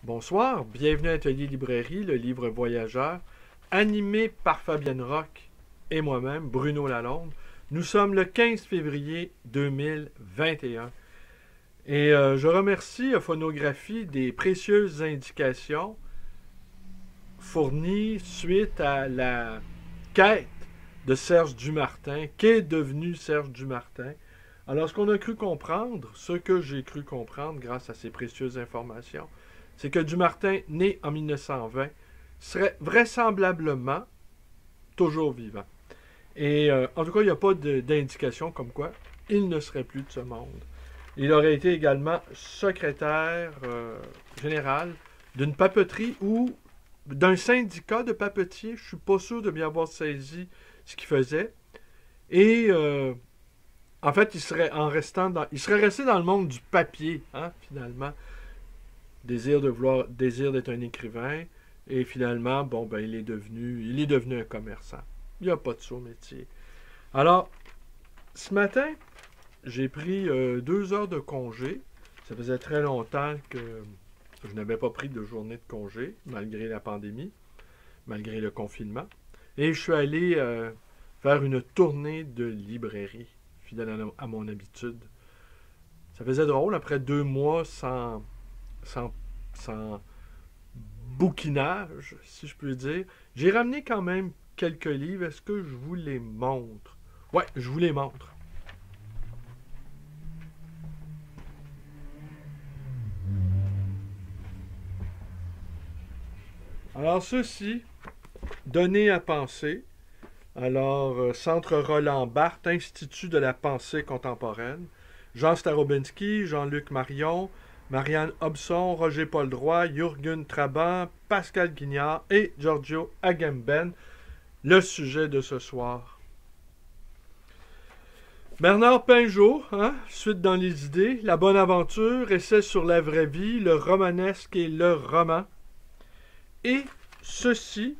Bonsoir, bienvenue à Atelier Librairie, le livre voyageur, animé par Fabienne Roch et moi-même, Bruno Lalonde. Nous sommes le 15 février 2021. Et je remercie Phonographie des précieuses indications fournies suite à la quête de Serge Dumartin. Qu'est devenu Serge Dumartin? Alors, ce que j'ai cru comprendre grâce à ces précieuses informations, c'est que Dumartin, né en 1920, serait vraisemblablement toujours vivant. Et en tout cas, il n'y a pas d'indication comme quoi il ne serait plus de ce monde. Il aurait été également secrétaire général d'une papeterie ou d'un syndicat de papetiers. Je ne suis pas sûr de bien avoir saisi ce qu'il faisait. Et en fait, il serait resté dans le monde du papier, hein, finalement. Désir d'être un écrivain. Et finalement, il est devenu un commerçant. Il n'y a pas de saut métier. Alors, ce matin, j'ai pris 2 heures de congé. Ça faisait très longtemps que je n'avais pas pris de journée de congé, malgré la pandémie, malgré le confinement. Et je suis allé faire une tournée de librairie, fidèle à mon habitude. Ça faisait drôle, après 2 mois sans bouquinage, si je peux dire. J'ai ramené quand même quelques livres. Est-ce que je vous les montre? Ouais, je vous les montre. Alors, ceci, Donner à penser. Alors, Centre Roland Barthes, Institut de la pensée contemporaine. Jean Starobinski, Jean-Luc Marion, Marianne Hobson, Roger Paul-Droit, Jürgen Traban, Pascal Guignard et Giorgio Agamben. Le sujet de ce soir. Bernard Pinjot, suite dans les idées, La bonne aventure, essai sur la vraie vie, le romanesque et le roman. Et ceci,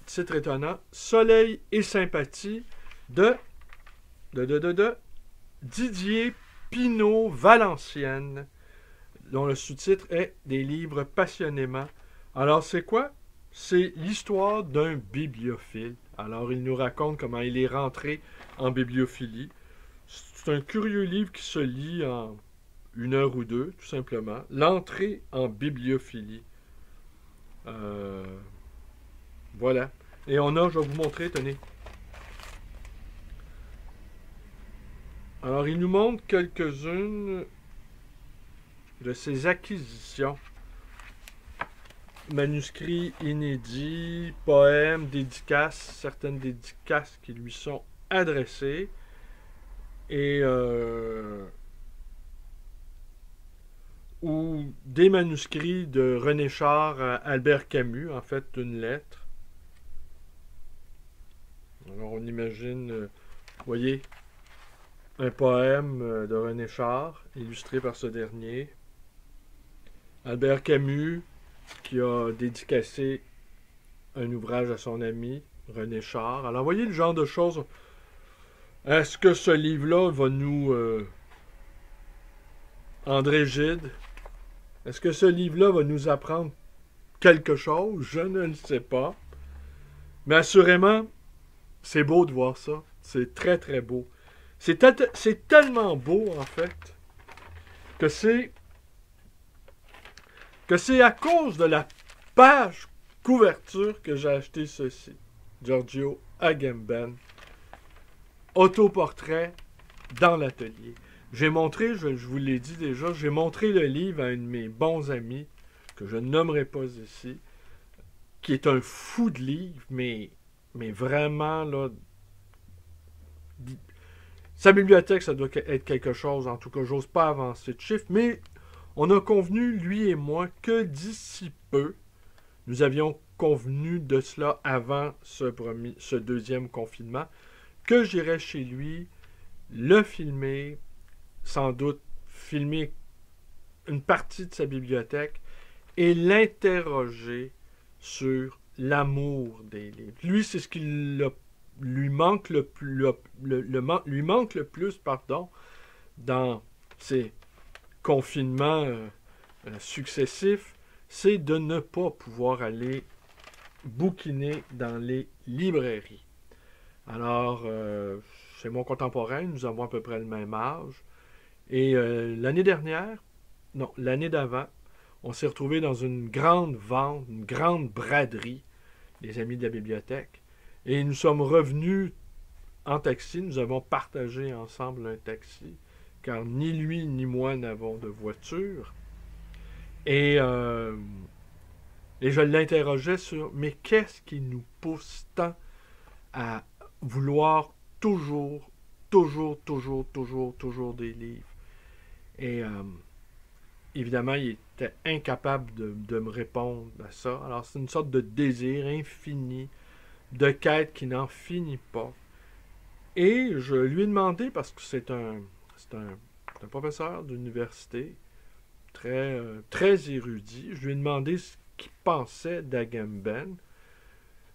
titre étonnant, Soleil et sympathie de Didier Pinault-Valenciennes, dont le sous-titre est Des livres passionnément. Alors, c'est quoi? C'est l'histoire d'un bibliophile. Alors, il nous raconte comment il est rentré en bibliophilie. C'est un curieux livre qui se lit en 1 heure ou 2, tout simplement. L'entrée en bibliophilie. Voilà. Et je vais vous montrer, tenez. Alors, il nous montre quelques-unes de ses acquisitions. Manuscrits inédits, poèmes, dédicaces, certaines dédicaces qui lui sont adressées. Et ou des manuscrits de René Char à Albert Camus, en fait, une lettre. Alors, on imagine, vous voyez, un poème de René Char, illustré par ce dernier. Albert Camus, qui a dédicacé un ouvrage à son ami, René Char. Alors, voyez le genre de choses. Est-ce que ce livre-là va nous... André Gide, est-ce que ce livre-là va nous apprendre quelque chose? Je ne le sais pas. Mais assurément, c'est beau de voir ça. C'est très, très beau. C'est tellement beau, en fait, que c'est à cause de la page couverture que j'ai acheté ceci. Giorgio Agamben. Autoportrait dans l'atelier. J'ai montré, je vous l'ai dit déjà, j'ai montré le livre à un de mes bons amis, que je ne nommerai pas ici, qui est un fou de livres, mais vraiment, là... Sa bibliothèque, ça doit être quelque chose. En tout cas, j'ose pas avancer de chiffres, mais on a convenu, lui et moi, que d'ici peu, nous avions convenu de cela avant ce deuxième confinement, que j'irais chez lui, le filmer, sans doute filmer une partie de sa bibliothèque et l'interroger sur l'amour des livres. Lui, c'est ce qui lui manque le plus, dans ses confinements successifs, c'est de ne pas pouvoir aller bouquiner dans les librairies. Alors, chez mon contemporain, nous avons à peu près le même âge. Et l'année dernière, non, l'année d'avant, on s'est retrouvés dans une grande vente, une grande braderie, les amis de la bibliothèque. Et nous sommes revenus en taxi, nous avons partagé ensemble un taxi, car ni lui ni moi n'avons de voiture. Et je l'interrogeais sur, mais qu'est-ce qui nous pousse tant à vouloir toujours des livres? Et évidemment, il était incapable de me répondre à ça. Alors, c'est une sorte de désir infini, de quête qui n'en finit pas. Et je lui ai demandé, parce que c'est un professeur d'université, très érudit, je lui ai demandé ce qu'il pensait d'Agamben.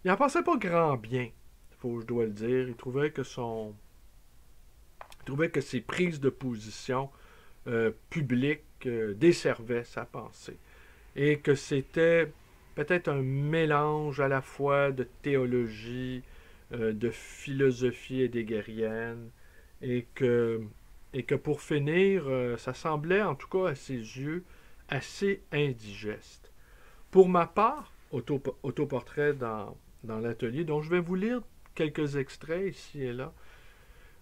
Il n'en pensait pas grand bien, je dois le dire. Il trouvait que ses prises de position publiques desservaient sa pensée. Et que c'était peut-être un mélange à la fois de théologie, de philosophie hégélienne, et que pour finir, ça semblait, en tout cas à ses yeux, assez indigeste. Pour ma part, autoportrait dans l'atelier, dont je vais vous lire quelques extraits ici et là,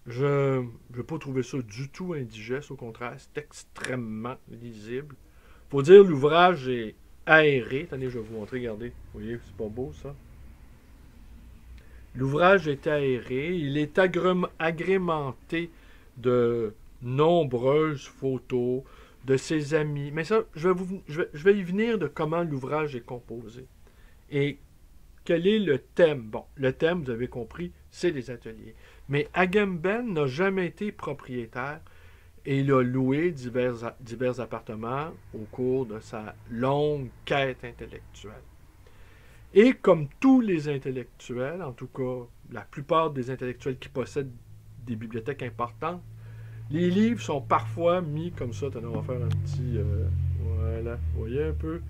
je n'ai pas trouvé ça du tout indigeste, au contraire, c'est extrêmement lisible. Faut dire, l'ouvrage est aéré. Attendez, je vais vous montrer, regardez. Vous voyez, c'est pas beau, ça? L'ouvrage est aéré, il est agrémenté de nombreuses photos de ses amis. Mais ça, je vais y venir de comment l'ouvrage est composé. Et quel est le thème? Bon, le thème, vous avez compris, c'est les ateliers. Mais Agamben n'a jamais été propriétaire et il a loué divers appartements au cours de sa longue quête intellectuelle. Et comme tous les intellectuels, en tout cas la plupart des intellectuels qui possèdent des bibliothèques importantes, les livres sont parfois mis comme ça. Attendez, on va faire un petit... voilà, vous voyez un peu?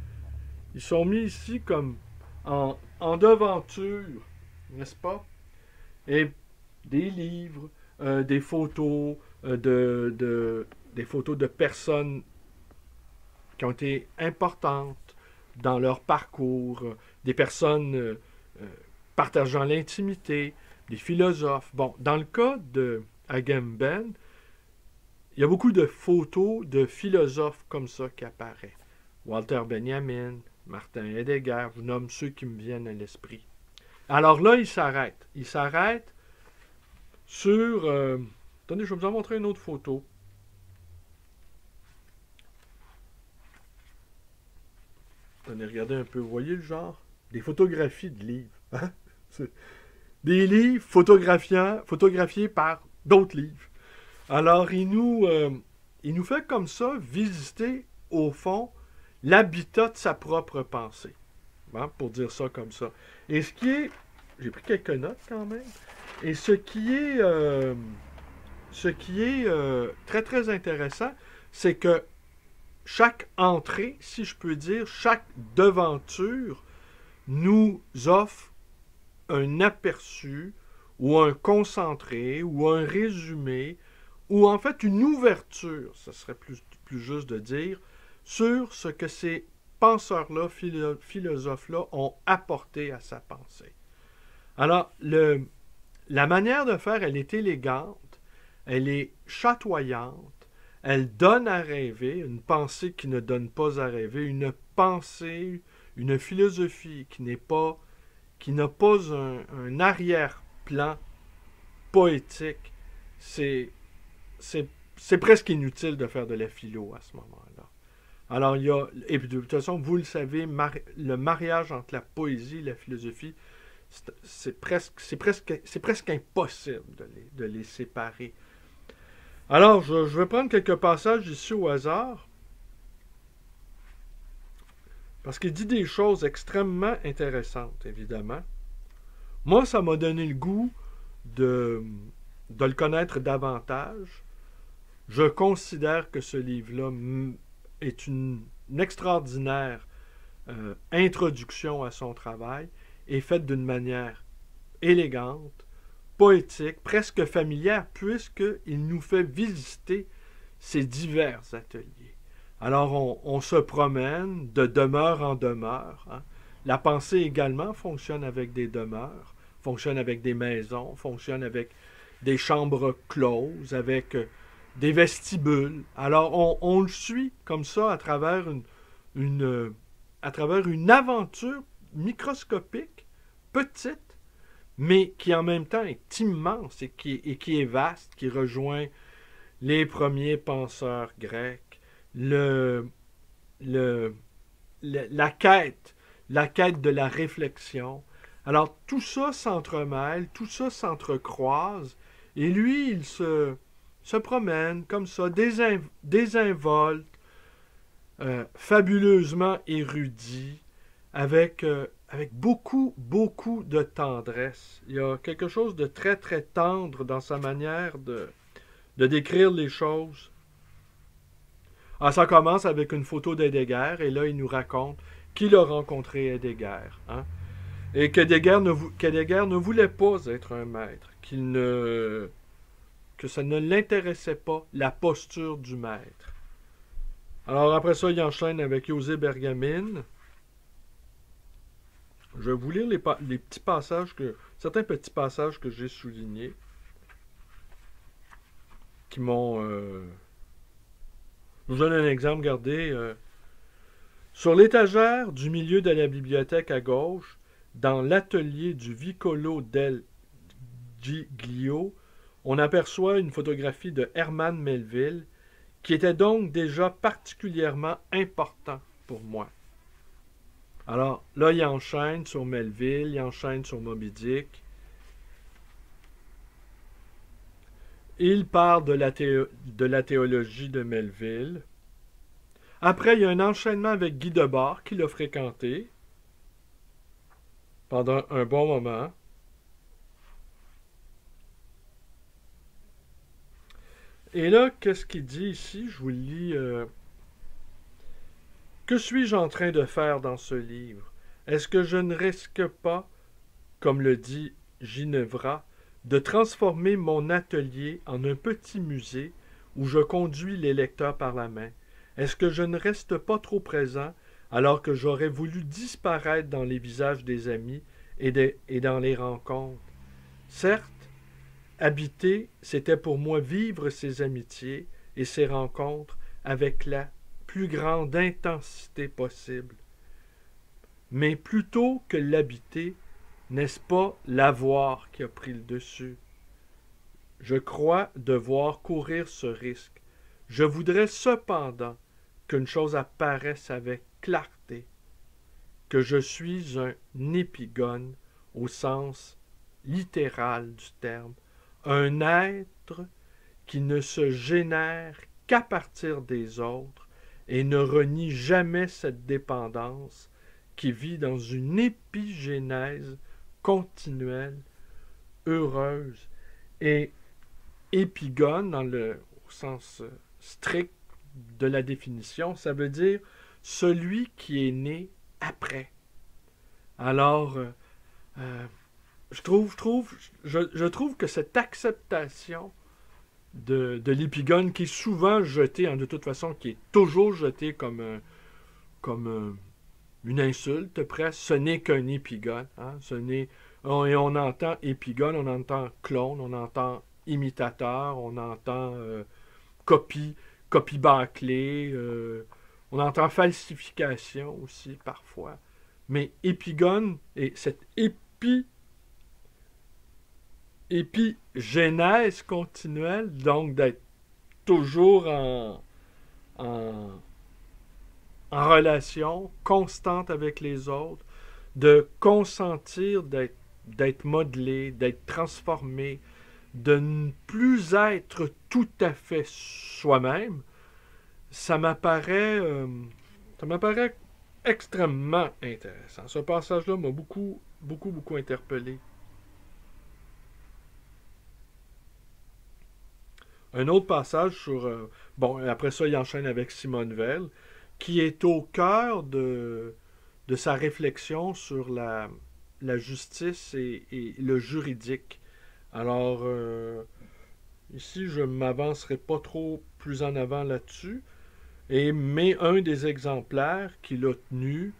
Ils sont mis ici comme en devanture, n'est-ce pas? Et des livres, des photos, des photos de personnes qui ont été importantes dans leur parcours, des personnes partageant l'intimité, des philosophes. Bon, dans le cas de Agamben, il y a beaucoup de photos de philosophes comme ça qui apparaissent. Walter Benjamin, Martin Heidegger, je vous nomme ceux qui me viennent à l'esprit. Alors là, il s'arrête. Il s'arrête sur... attendez, je vais vous en montrer une autre photo. Attendez, regardez un peu. Vous voyez le genre? Des photographies de livres. Hein? Des livres photographiés par d'autres livres. Alors, il nous fait comme ça visiter, au fond, l'habitat de sa propre pensée. Hein, pour dire ça comme ça. Et ce qui est... J'ai pris quelques notes quand même. Et ce qui est très, très intéressant, c'est que chaque entrée, si je peux dire, chaque devanture nous offre un aperçu ou un concentré ou un résumé ou en fait une ouverture, ce serait plus juste de dire, sur ce que ces penseurs-là, philosophes-là ont apporté à sa pensée. Alors, la manière de faire, elle est élégante, elle est chatoyante, elle donne à rêver, une pensée qui ne donne pas à rêver, une pensée, une philosophie qui n'a pas un arrière-plan poétique. C'est presque inutile de faire de la philo à ce moment-là. Alors, il y a, et puis de toute façon, vous le savez, le mariage entre la poésie et la philosophie, c'est presque impossible de les séparer. Alors, je vais prendre quelques passages ici au hasard, parce qu'il dit des choses extrêmement intéressantes, évidemment. Moi, ça m'a donné le goût de le connaître davantage. Je considère que ce livre-là est une extraordinaire introduction à son travail et faite d'une manière élégante, poétique, presque familière, puisqu'il nous fait visiter ces divers ateliers. Alors, on se promène de demeure en demeure. Hein. La pensée également fonctionne avec des demeures, fonctionne avec des maisons, fonctionne avec des chambres closes, avec des vestibules. Alors, on le suit comme ça à travers à travers une aventure microscopique, petite, mais qui en même temps est immense et qui est vaste, qui rejoint les premiers penseurs grecs, la quête de la réflexion. Alors tout ça s'entremêle, tout ça s'entrecroise, et lui, il se promène comme ça, désinvolte, fabuleusement érudit, avec beaucoup, beaucoup de tendresse. Il y a quelque chose de très, très tendre dans sa manière de décrire les choses. Alors, ça commence avec une photo d'Heidegger, et là, il nous raconte qu'il a rencontré Heidegger. Hein? Et qu'Heidegger ne voulait pas être un maître, que ça ne l'intéressait pas, la posture du maître. Alors, après ça, il enchaîne avec José Bergamine. Je vais vous lire les petits passages certains petits passages que j'ai soulignés, qui m'ont... Je vous donne un exemple, regardez. Sur l'étagère du milieu de la bibliothèque à gauche, dans l'atelier du Vicolo del Giglio, on aperçoit une photographie de Herman Melville, qui était donc déjà particulièrement important pour moi. Alors, là, il enchaîne sur Melville, il enchaîne sur Moby Dick. Il parle de la théologie de Melville. Après, il y a un enchaînement avec Guy Debord, qu'il a fréquenté pendant un bon moment. Et là, qu'est-ce qu'il dit ici? Je vous le lis. Que suis-je en train de faire dans ce livre? Est-ce que je ne risque pas, comme le dit Ginevra, de transformer mon atelier en un petit musée où je conduis les lecteurs par la main? Est-ce que je ne reste pas trop présent alors que j'aurais voulu disparaître dans les visages des amis et dans les rencontres? Certes, habiter, c'était pour moi vivre ces amitiés et ces rencontres avec la plus grande intensité possible. Mais plutôt que l'habiter, n'est-ce pas l'avoir qui a pris le dessus? Je crois devoir courir ce risque. Je voudrais cependant qu'une chose apparaisse avec clarté, que je suis un épigone au sens littéral du terme, un être qui ne se génère qu'à partir des autres et ne renie jamais cette dépendance, qui vit dans une épigénèse continuelle, heureuse. Et épigone, au sens strict de la définition, ça veut dire celui qui est né après. Alors, je trouve que cette acceptation de l'épigone, qui est souvent jetée, de toute façon, qui est toujours jetée comme une insulte presque, ce n'est qu'un épigone. Hein? Et on entend épigone, on entend clone, on entend imitateur, on entend copie bâclée, on entend falsification aussi parfois. Mais épigone, et cette épigénèse continuelle, donc d'être toujours en relation constante avec les autres, de consentir d'être modelé, d'être transformé, de ne plus être tout à fait soi-même, ça m'apparaît extrêmement intéressant. Ce passage-là m'a beaucoup, beaucoup, beaucoup interpellé. Un autre passage sur... bon, après ça, il enchaîne avec Simone Veil, qui est au cœur de sa réflexion sur la justice et le juridique. Alors, ici, je ne m'avancerai pas trop plus en avant là-dessus, mais un des exemplaires qu'il a tenu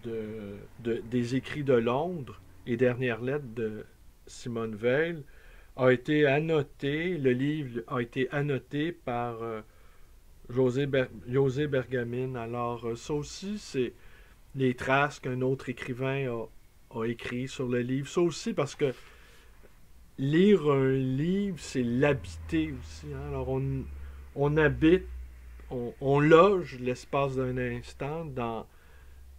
des écrits de Londres et dernières lettres de Simone Veil a été annoté, le livre a été annoté par José Bergamine. Alors, ça aussi, c'est les traces qu'un autre écrivain a écrit sur le livre. Ça aussi, parce que lire un livre, c'est l'habiter aussi. Hein? Alors, on habite, on loge l'espace d'un instant dans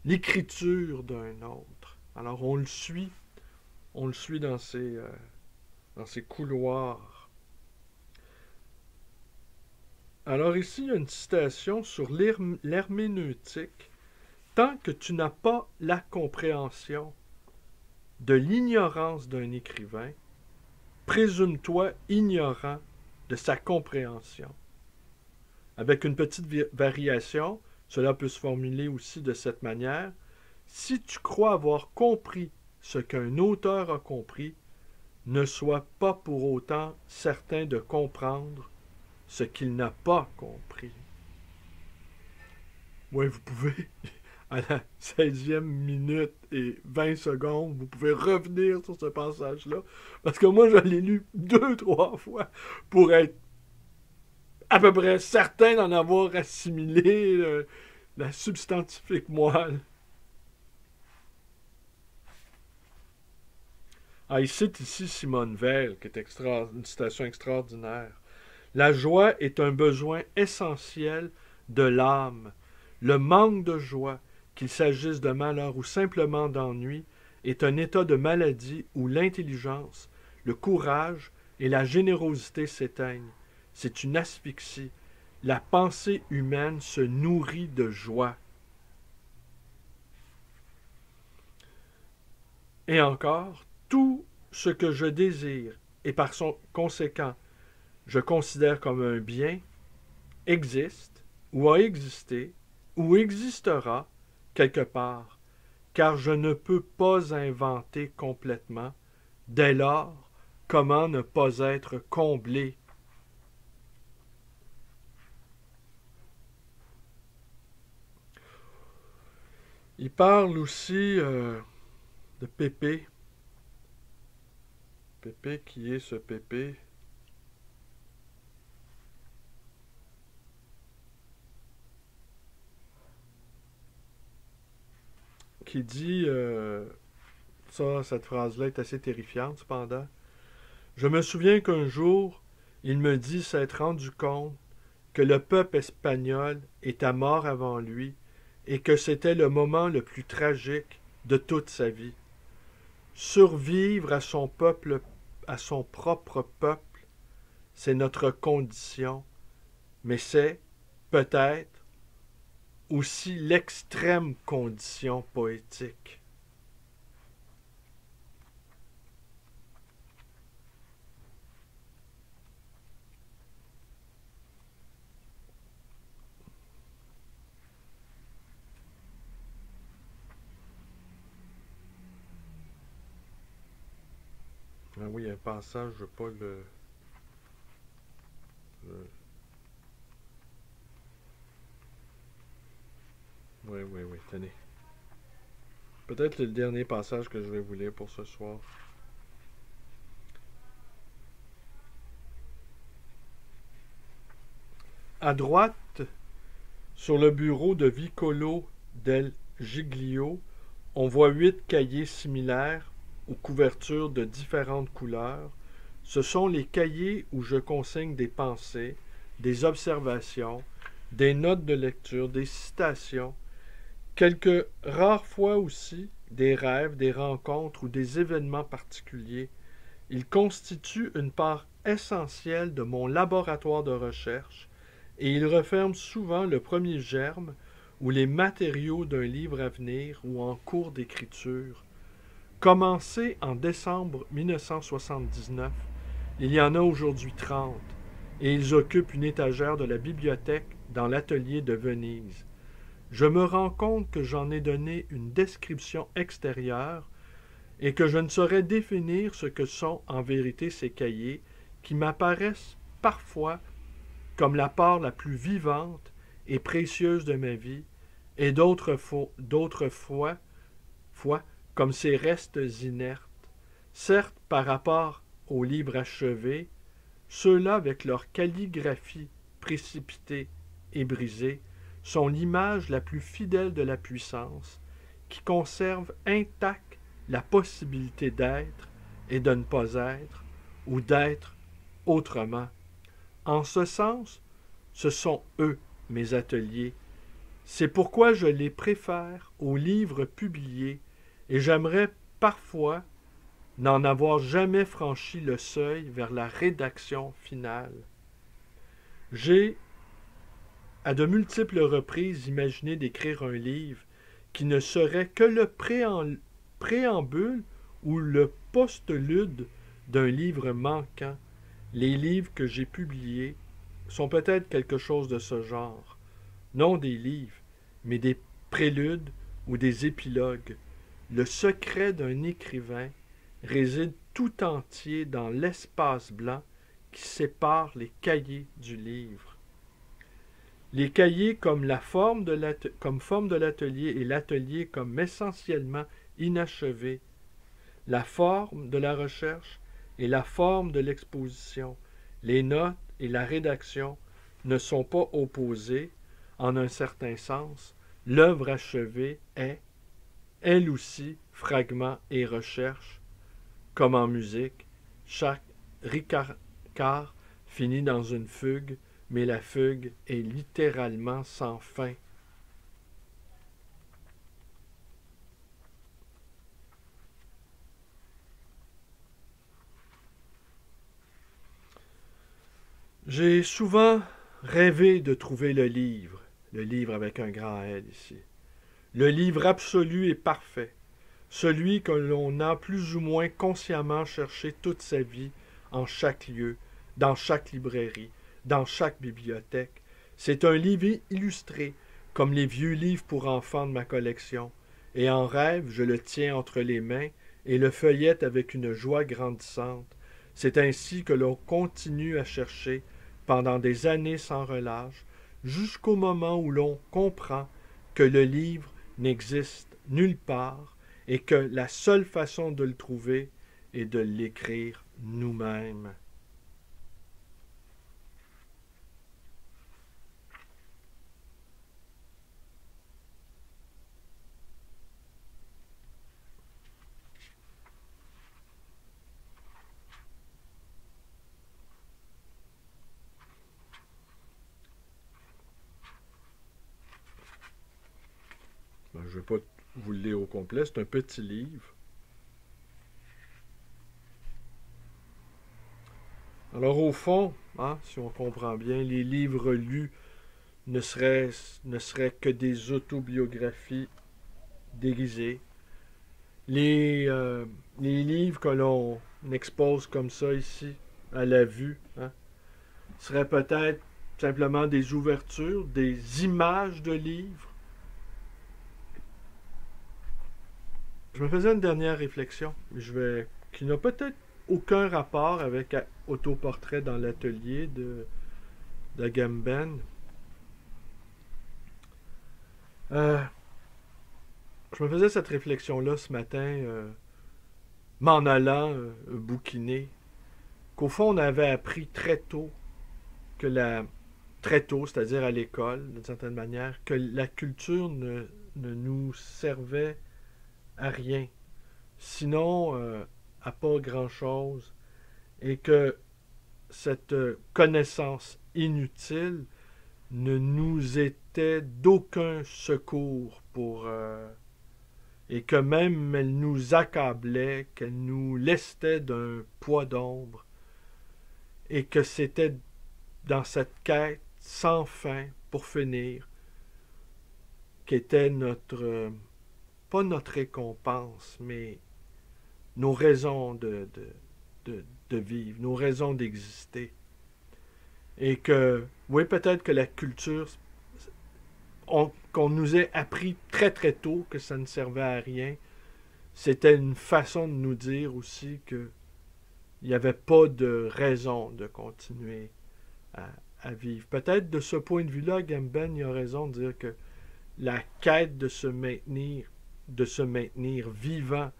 l'écriture d'un autre. Alors, on le suit dans ses couloirs. Alors ici, il y a une citation sur l'herméneutique. Tant que tu n'as pas la compréhension de l'ignorance d'un écrivain, présume-toi ignorant de sa compréhension. Avec une petite variation, cela peut se formuler aussi de cette manière. Si tu crois avoir compris ce qu'un auteur a compris, ne sois pas pour autant certain de comprendre ce qu'il n'a pas compris. Oui, vous pouvez, à la 16e minute et 20 secondes, vous pouvez revenir sur ce passage-là, parce que moi, je l'ai lu 2-3 fois pour être à peu près certain d'en avoir assimilé la substantifique moelle. Ah, il cite ici Simone Veil, qui est une citation extraordinaire. La joie est un besoin essentiel de l'âme. Le manque de joie, qu'il s'agisse de malheur ou simplement d'ennui, est un état de maladie où l'intelligence, le courage et la générosité s'éteignent. C'est une asphyxie. La pensée humaine se nourrit de joie. Et encore, tout ce que je désire et par son conséquent je considère comme un bien, existe, ou a existé, ou existera quelque part, car je ne peux pas inventer complètement. Dès lors, comment ne pas être comblé? Il parle aussi de Pépé. Pépé, qui est ce Pépé? Qui dit, cette phrase-là est assez terrifiante cependant. Je me souviens qu'un jour, il me dit s'être rendu compte que le peuple espagnol était mort avant lui et que c'était le moment le plus tragique de toute sa vie. Survivre à son peuple, à son propre peuple, c'est notre condition, mais c'est, peut-être, aussi l'extrême condition poétique. Ah oui, il y a un passage, je ne veux pas Oui, oui, oui, tenez. Peut-être le dernier passage que je vais vous lire pour ce soir. À droite, sur le bureau de Vicolo del Giglio, on voit 8 cahiers similaires aux couvertures de différentes couleurs. Ce sont les cahiers où je consigne des pensées, des observations, des notes de lecture, des citations, quelques rares fois aussi des rêves, des rencontres ou des événements particuliers. Ils constituent une part essentielle de mon laboratoire de recherche et ils referment souvent le premier germe ou les matériaux d'un livre à venir ou en cours d'écriture. Commencé en décembre 1979, il y en a aujourd'hui 30. et ils occupent une étagère de la bibliothèque dans l'atelier de Venise. Je me rends compte que j'en ai donné une description extérieure et que je ne saurais définir ce que sont en vérité ces cahiers qui m'apparaissent parfois comme la part la plus vivante et précieuse de ma vie et d'autres fois comme ces restes inertes. Certes, par rapport aux livres achevés, ceux-là avec leur calligraphie précipitée et brisée sont l'image la plus fidèle de la puissance, qui conserve intacte la possibilité d'être et de ne pas être, ou d'être autrement. En ce sens, ce sont eux, mes ateliers. C'est pourquoi je les préfère aux livres publiés, et j'aimerais parfois n'en avoir jamais franchi le seuil vers la rédaction finale. J'ai, à de multiples reprises, imaginé d'écrire un livre qui ne serait que le préambule ou le postlude d'un livre manquant. Les livres que j'ai publiés sont peut-être quelque chose de ce genre. Non des livres, mais des préludes ou des épilogues. Le secret d'un écrivain réside tout entier dans l'espace blanc qui sépare les cahiers du livre. Les cahiers comme forme de l'atelier et l'atelier comme essentiellement inachevé, la forme de la recherche et la forme de l'exposition, les notes et la rédaction ne sont pas opposées en un certain sens. L'œuvre achevée est, elle aussi, fragment et recherche. Comme en musique, chaque ricaard finit dans une fugue, mais la fugue est littéralement sans fin. J'ai souvent rêvé de trouver le livre avec un grand L ici, le livre absolu et parfait, celui que l'on a plus ou moins consciemment cherché toute sa vie, en chaque lieu, dans chaque librairie, dans chaque bibliothèque. C'est un livre illustré, comme les vieux livres pour enfants de ma collection, et en rêve, je le tiens entre les mains et le feuillette avec une joie grandissante. C'est ainsi que l'on continue à chercher pendant des années sans relâche, jusqu'au moment où l'on comprend que le livre n'existe nulle part et que la seule façon de le trouver est de l'écrire nous-mêmes. Je ne vais pas vous le lire au complet, c'est un petit livre. Alors au fond, si on comprend bien, les livres lus ne seraient que des autobiographies déguisées. Les livres que l'on expose comme ça ici, à la vue, seraient peut-être simplement des ouvertures, des images de livres. Je me faisais une dernière réflexion, qui n'a peut-être aucun rapport avec Autoportrait dans l'atelier d'Agamben. Je me faisais cette réflexion-là ce matin, m'en allant bouquiner, qu'au fond on avait appris très tôt, c'est-à-dire à l'école, d'une certaine manière, que la culture ne nous servait à rien, sinon à pas grand-chose, et que cette connaissance inutile ne nous était d'aucun secours et que même elle nous accablait, qu'elle nous lestait d'un poids d'ombre, et que c'était dans cette quête sans fin, pour finir, qu'était pas notre récompense, mais nos raisons de vivre, nos raisons d'exister. Et que, oui, peut-être que la culture, qu'on nous ait appris très très tôt que ça ne servait à rien, c'était une façon de nous dire aussi que il n'y avait pas de raison de continuer à vivre. Peut-être de ce point de vue-là, Gamben il a raison de dire que la quête de se maintenir vivant,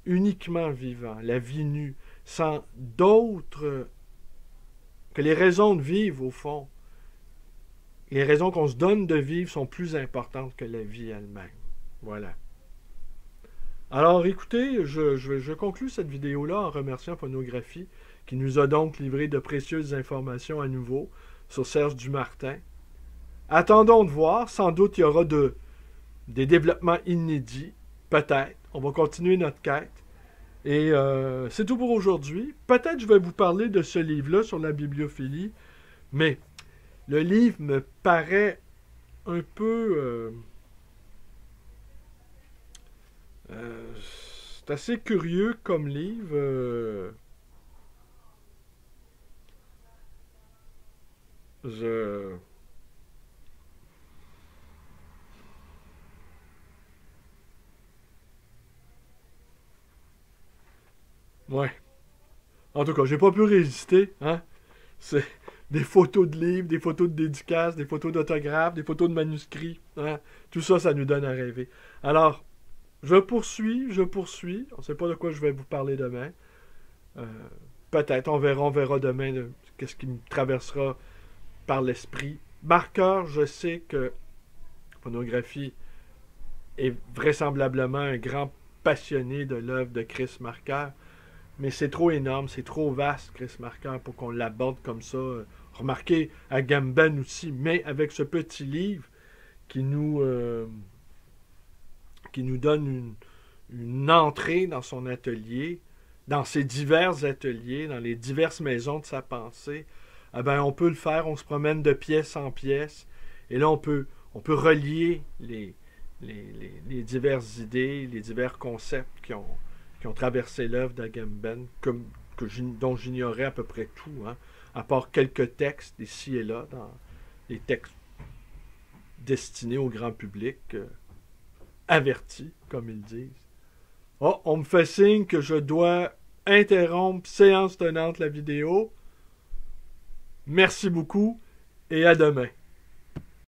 uniquement vivant, la vie nue, sans d'autres, que les raisons de vivre, au fond, les raisons qu'on se donne de vivre sont plus importantes que la vie elle-même. Voilà. Alors écoutez, je conclus cette vidéo-là en remerciant Phonographie qui nous a donc livré de précieuses informations à nouveau sur Serge Dumartin. Attendons de voir, sans doute il y aura des développements inédits, peut-être. On va continuer notre quête. Et c'est tout pour aujourd'hui. Peut-être je vais vous parler de ce livre-là sur la bibliophilie, mais le livre me paraît un peu... c'est assez curieux comme livre. Je... Ouais. En tout cas, j'ai pas pu résister, hein. C'est des photos de livres, des photos de dédicaces, des photos d'autographes, des photos de manuscrits, hein. Tout ça, ça nous donne à rêver. Alors, je poursuis. On ne sait pas de quoi je vais vous parler demain. Euh, Peut-être, on verra demain qu'est-ce qui me traversera par l'esprit. Marqueur, je sais que Phonographie est vraisemblablement un grand passionné de l'œuvre de Chris Marqueur. Mais c'est trop énorme, c'est trop vaste, Chris Marqueur, pour qu'on l'aborde comme ça. Remarquez, à Gamben aussi, mais avec ce petit livre qui nous donne une entrée dans son atelier, dans ses divers ateliers, dans les diverses maisons de sa pensée. Eh ben, on peut le faire, on se promène de pièce en pièce, et là on peut relier les diverses idées, les divers concepts qui ont traversé l'œuvre d'Agamben, dont j'ignorais à peu près tout, hein, à part quelques textes ici et là, dans les textes destinés au grand public, avertis, comme ils disent. Oh, on me fait signe que je dois interrompre séance tenante la vidéo. Merci beaucoup et à demain.